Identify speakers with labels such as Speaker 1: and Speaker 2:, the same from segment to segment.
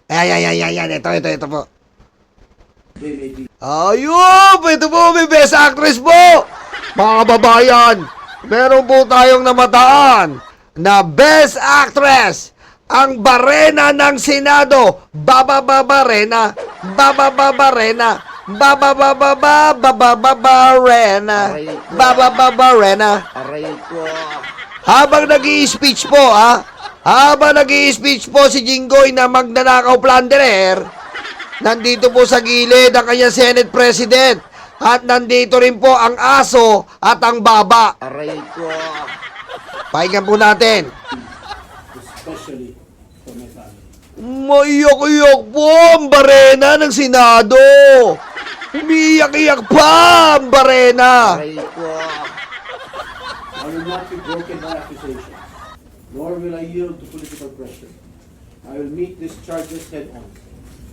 Speaker 1: Ayan. Ito po. Ayun! Ito po, may best actress po! Mga kababayan, meron po tayong namataan na best actress. Ang Barena ng Senado. Bababarena.
Speaker 2: Aray ko.
Speaker 1: Habang nag-i-speech po, habang nag-i-speech po si Jinggoy na magnanakaw plunderer, nandito po sa gilid ang kanyang Senate President. At nandito rin po ang aso at ang baba.
Speaker 2: Aray ko.
Speaker 1: Pakinggan po natin.
Speaker 3: Especially for my family.
Speaker 1: Maiyak-iyak po ang Barena ng Senado. Umiiyak-iyak pa ang Barena.
Speaker 2: Aray ko.
Speaker 3: I will not be broken by accusations, nor will I yield to political pressure. I will meet these charges head on,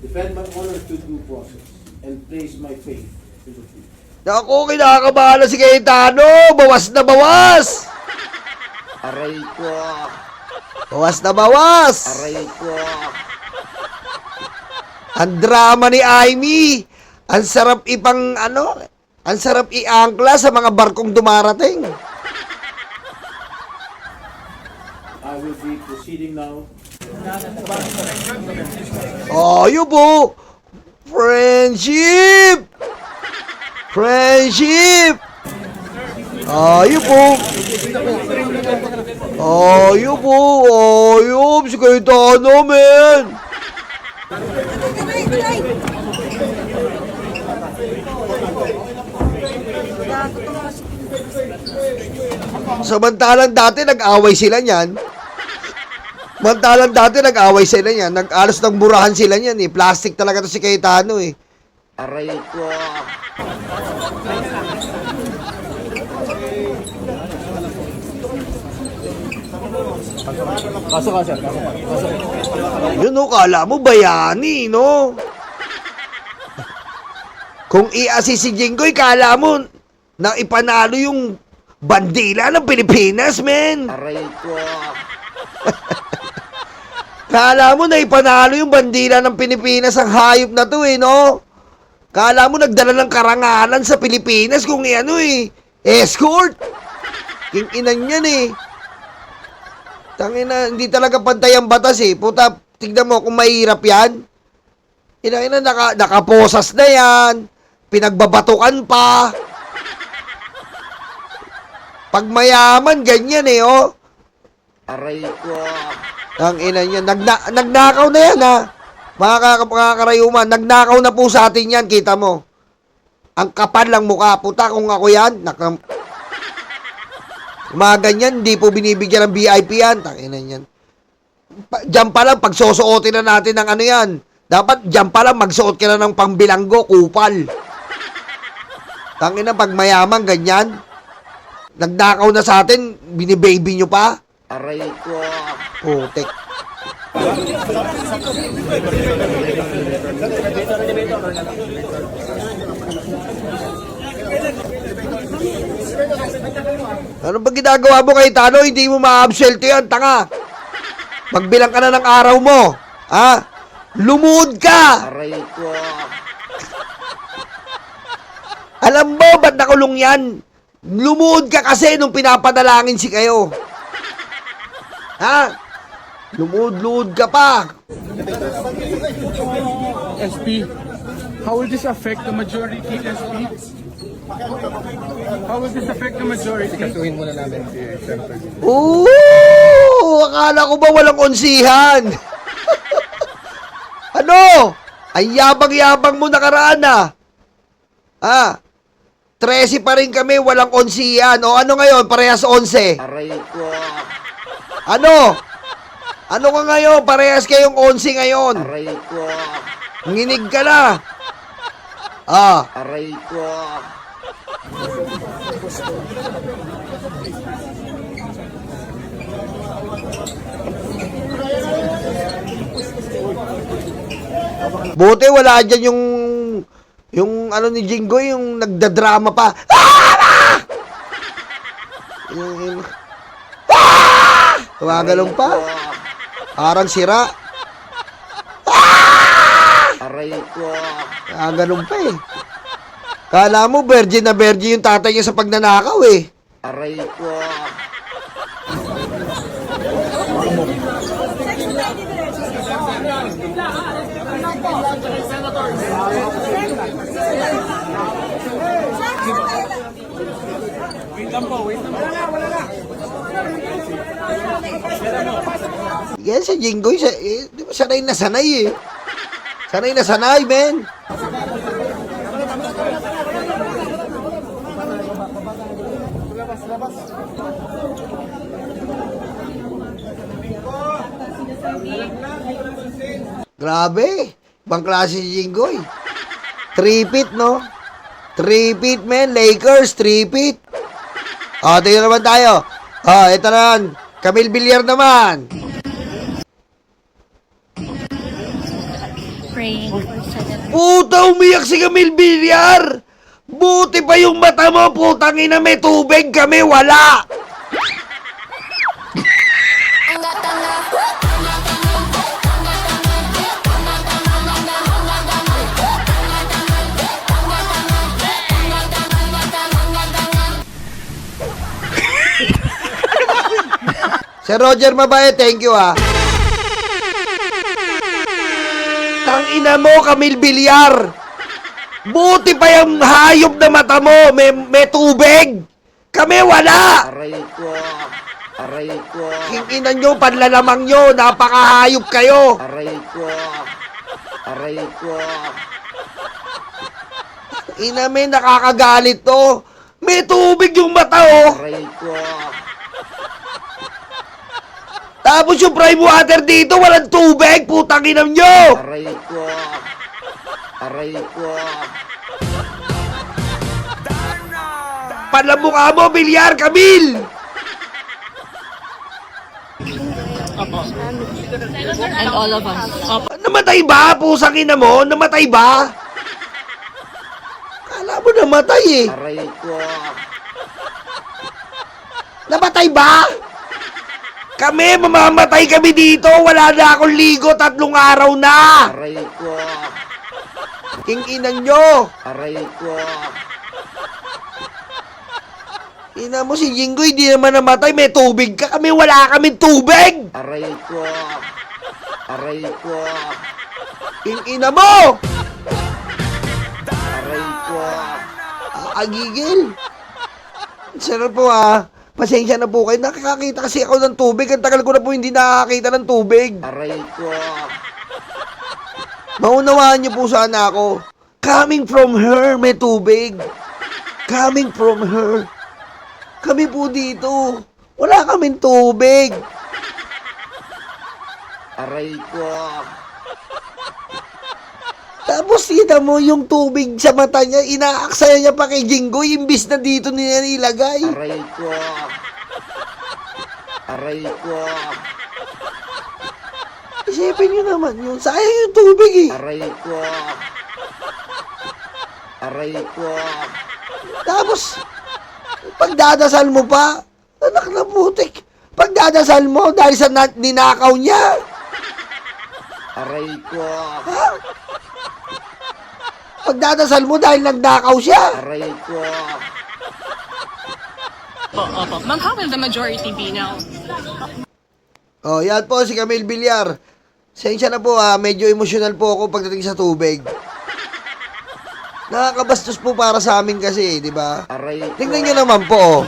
Speaker 3: defend my honor to due process, and place my faith in the truth.
Speaker 1: Naku, kinakabahala si Cayetano. Bawas na bawas.
Speaker 2: Aray ko.
Speaker 1: Bawas na bawas.
Speaker 2: Aray ko.
Speaker 1: Ang drama ni Aimee. Ang sarap ang sarap iangkla sa mga barkong dumarating.
Speaker 3: I will be proceeding now.
Speaker 1: Oh, yun po. Friendship. Ayun po. Ayun po. Ayun. Si Cayetano, men. Samantalang dati nag-away sila niyan. Nag-alos ng burahan sila niyan eh. Plastic talaga to si Cayetano eh.
Speaker 2: Aray ko.
Speaker 1: Yun no, kala mo bayani, no? Kung i-assist si Jinggoy, kala mo na ipanalo yung bandila ng Pilipinas, men.
Speaker 2: Aray ko.
Speaker 1: Kala mo na ipanalo yung bandila ng Pilipinas ang hayop na to, eh, no? Kala mo nagdala ng karangalan sa Pilipinas kung escort. King inan yan, eh. Tangina, hindi talaga pantay ang batas, eh. Puta, tignan mo kung mahirap yan. Nakaposas na yan. Pinagbabatukan pa. Pag mayaman, ganyan, eh, oh.
Speaker 2: Aray ko.
Speaker 1: Ang ina niya, nagnakaw na yan, ha. Mga karayuman, nagnakaw na po sa atin yan, kita mo. Ang kapal lang mukha, puta, kung ako yan, mga ganyan, hindi po binibigyan ng VIP yan, tangina yan. Diyan pa lang, pagsusuotin na natin ng ano yan. Dapat, diyan pa lang, magsuot ka na ng pangbilanggo, kupal. Tangina, pag mayaman, ganyan. Nagnakaw na sa atin, binibaby nyo pa.
Speaker 2: Aray ko.
Speaker 1: Putek. Ano ba ginagawa mo, Cayetano? Hindi mo ma-absuelto yan, tanga. Magbilang ka na ng araw mo. Ha? Lumuhod ka.
Speaker 2: Aray ko.
Speaker 1: Alam mo, ba't nakulong yan? Lumuhod ka kasi nung pinapadalangin si kayo. Ha? Lumuhod-luhod ka pa.
Speaker 4: SP, how will this affect the majority, SP? How will this affect the majority? Kasuhin muna namin si Senator.
Speaker 1: Oo! Akala ko ba walang onsihan? Ano? Ay yabang-yabang mo nakaraan ah. Ah, 13 pa rin kami, walang onsihan. O ano ngayon? Parehas 11.
Speaker 2: Aray ko.
Speaker 1: Ano? Ano ka ngayon? Parehas kayong 11 ngayon.
Speaker 2: Aray ko.
Speaker 1: Nginig ka na. Ah,
Speaker 2: Aray ko.
Speaker 1: buti wala dyan yung ano ni Jinggoy, yung nagdadrama pa. Ah! Tumagalong pa. Parang sira. Ah!
Speaker 2: Aray ko.
Speaker 1: Ganun pa eh. Kala mo, virgin na virgin yung tatay niya sa pagnanakaw eh.
Speaker 2: Aray ko.
Speaker 1: Yan si Jinggoy, di ba sanay na sanay eh. Sanay na sanay, men. Grabe. Ibang klase si Jinggoy. 3-peat, no? 3-peat, men. Lakers, 3-peat. Tingnan naman tayo. Ito naman. Camille Villar naman.
Speaker 5: Praying for Senator.
Speaker 1: Puta, umiyak si Camille Villar. Buti pa yung mata mo, putang ina, may tubig kami, wala. Sir Roger Mabait, thank you ah. Tangina mo, Camille Villar. Buti pa yung hayop na mata mo, may tubig. Kami wala.
Speaker 2: Aray ko. Aray ko.
Speaker 1: Kinginan nyo, panlalamang nyo, napakahayop kayo.
Speaker 2: Aray ko. Aray ko.
Speaker 1: Ina, may nakakagalit to. May tubig yung mata oh.
Speaker 2: Aray ko.
Speaker 1: Tapos yung prime water dito, walang tubig, putang ina nyo.
Speaker 2: Aray ko. Aray ko.
Speaker 1: Panlamukha mo, Villar, Camille.
Speaker 5: And all of us.
Speaker 1: Namatay ba, pusang ina mo? Namatay ba? Kala mo namatay eh.
Speaker 2: Aray ko.
Speaker 1: Namatay ba? Kami, mamamatay kami dito. Wala na akong ligo, 3 araw na.
Speaker 2: Aray ko.
Speaker 1: Kinginan nyo.
Speaker 2: Aray ko.
Speaker 1: Ina mo si Jinggoy, di naman namatay. May tubig ka. Kami, wala kaming tubig.
Speaker 2: Aray ko. Aray ko.
Speaker 1: Ina mo.
Speaker 2: Aray ko.
Speaker 1: Agigil. Sarap po ah. Pasensya na po kayo. Nakakakita kasi ako ng tubig. Ang tagal ko na po hindi nakakita ng tubig.
Speaker 2: Aray ko.
Speaker 1: Maunawaan niyo po sana ako. Coming from her, may tubig. Coming from her. Kami po dito. Wala kaming tubig.
Speaker 2: Aray ko.
Speaker 1: Tapos kita mo yung tubig sa mata niya, inaaksaya niya pa kay Jinggoy, imbis na dito niya nilagay.
Speaker 2: Aray ko. Aray ko.
Speaker 1: Isipin niyo naman yun. Sayang yung tubig eh.
Speaker 2: Aray ko. Aray ko.
Speaker 1: Tapos, pagdadasal mo pa, anak na putik, pagdadasal mo dahil sa ninakaw niya.
Speaker 2: Aray ko.
Speaker 1: Ha? Pagdadasal mo dahil nagnakaw siya.
Speaker 2: Aray ko.
Speaker 5: Opo. Ma'am, how will the majority be now?
Speaker 1: Yan po si Camille Villar. Sensya na po medyo emosyonal po ako pagdating sa tubig. Nakakabastos po para sa amin kasi, di ba?
Speaker 2: Aray ko.
Speaker 1: Tingnan nyo naman po,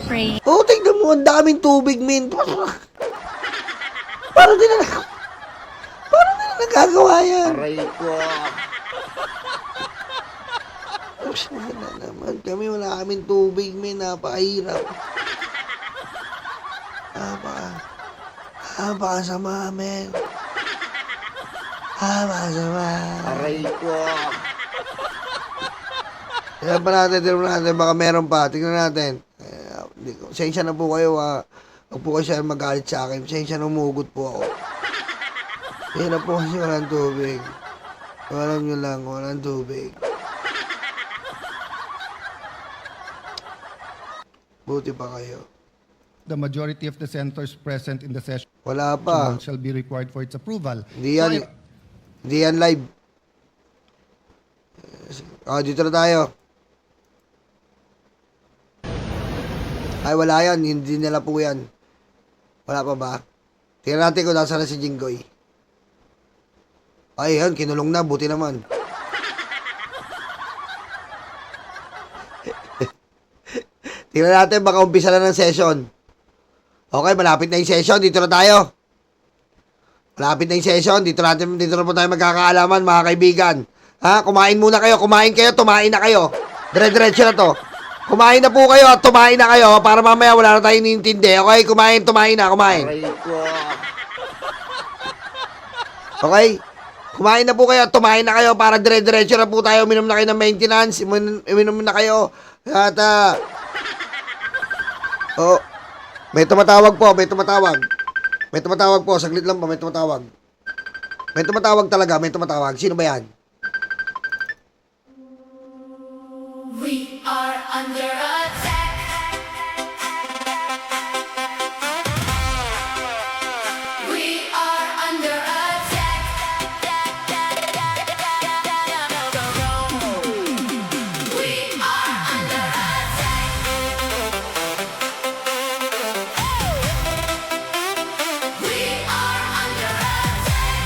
Speaker 5: Praying.
Speaker 1: tingnan mo, ang daming tubig, min. Parang di na nagagawa yan.
Speaker 2: Aray ko.
Speaker 1: Wala naman kami, wala kaming tubig, min. Napakahirap. Napakasama, men. Napakasama.
Speaker 2: Aray ko.
Speaker 1: Tignan pa natin, baka meron pa. Tignan natin. Sensya na po kayo, huwag po kayo magalit sa akin. Sensya na umugot po ako. Hirap po kasi walang tubig. Alam nyo lang, walang tubig. Buti pa kayo.
Speaker 6: The majority of the senators present in the session
Speaker 1: Wala pa.
Speaker 6: shall be required for its approval.
Speaker 1: Hindi yan. Hindi yan live. Dito na tayo. Ay, wala yan. Hindi nila po yan. Wala pa ba? Tingnan natin kung nasa na si Jinggoy. Ay, yan. Kinulong na. Buti naman. Tingnan natin. Baka umpisa na ng session. Okay, malapit na yung session. Dito na tayo. Malapit na yung session. Dito na po tayo magkakaalaman, mga kaibigan. Ha? Kumain muna kayo. Kumain kayo. Tumain na kayo. Dire-diretso na to. Kumain na po kayo at tumain na kayo para mamaya wala na tayong nintindi. Okay? Tumain na.
Speaker 2: Aray ko.
Speaker 1: Okay? Kumain na po kayo at tumain na kayo para dire-diretso na po tayo. Uminom na kayo ng maintenance. Uminom na kayo. At, may tumatawag po. May tumatawag po. Saglit lang po. May tumatawag. May tumatawag talaga. May tumatawag. Sino ba yan?
Speaker 6: We are under attack. We are under attack. We are under attack. We are under attack.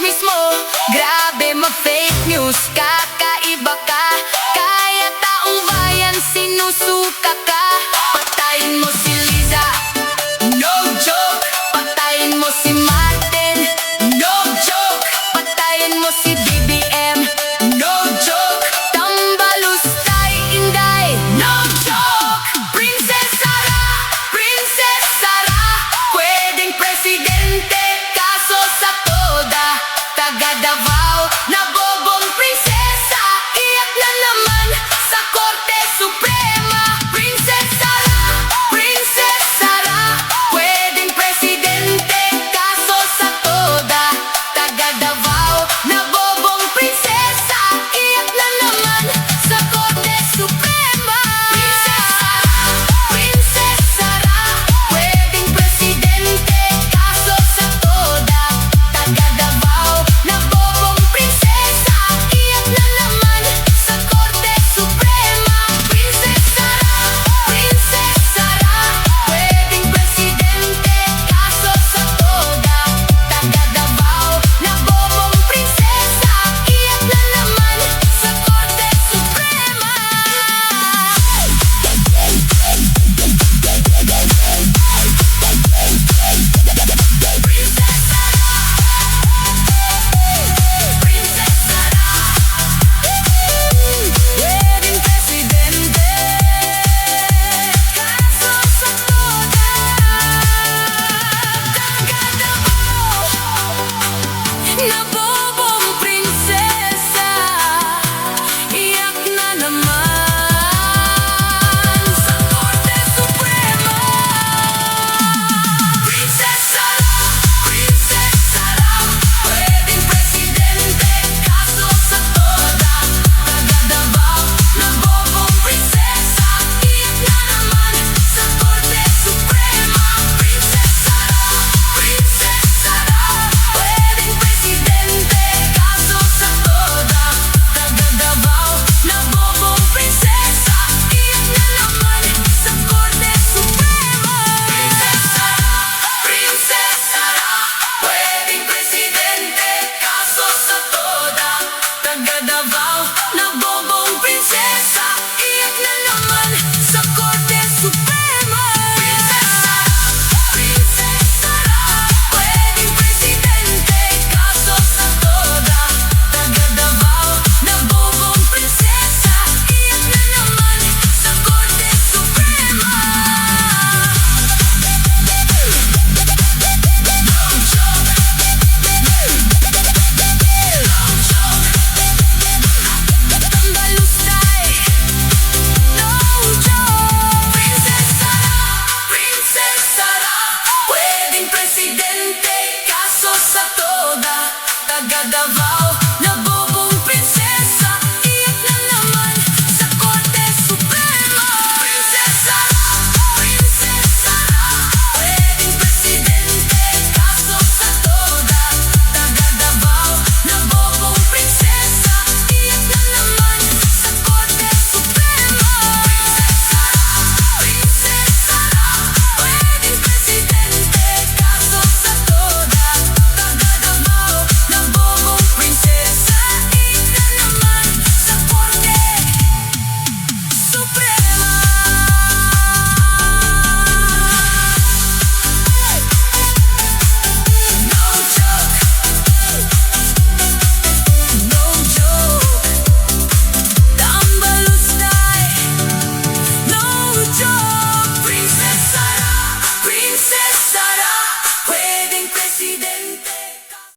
Speaker 6: mismo. Grabe ma-fake news, kakaiba ka. Kaya taong bayan sinusuka ka. Patayin mo si Liza, no joke. Patayin mo si Martin, no joke. Patayin mo si BBM, no joke. Tambalustay, Inday, no joke. Princess Sara, pwedeng presidente, kaso sa toda. Taga Davao, nabobong prinsesa, iyak na naman sa Korte Suprema. Princess Sara, pwedeng presidente, kaso sa toda. Taga Davao, nabobong prinsesa, iyak na naman sa Korte Suprema. Princess Sara, pwedeng presidente, kaso sa toda. Taga Davao, nabobong prinsesa, iyak na naman sa Korte Suprema. Princess Sara, pwedeng presidente, kaso sa toda. Taga Davao, nabobong prinsesa, iyak na naman sa Korte Suprema. Princess Sara, pwedeng presidente, kaso sa toda. Taga Davao, nabobong prinsesa, iyak na naman sa Korte Suprema. Princess Sara, pwedeng presidente, kaso sa toda. Taga Davao, nabobong prinsesa, iyak na naman sa Korte Suprema. Princess Sara, pwedeng presidente, kaso sa toda. Taga Davao, nabobong prinsesa, iyak na naman sa Korte Suprema. Princess Sara, pwedeng presidente, kaso sa toda. Taga Davao, nabobong prinsesa, iyak na naman sa Korte Suprema. Princess Sara, pwedeng presidente, kaso sa toda. Taga Davao, nabobong prinsesa, iyak na naman sa Korte Suprema. Tambalustay, no joke. Princess Sara, pwedeng presidente, kaso sa toda. Taga Davao,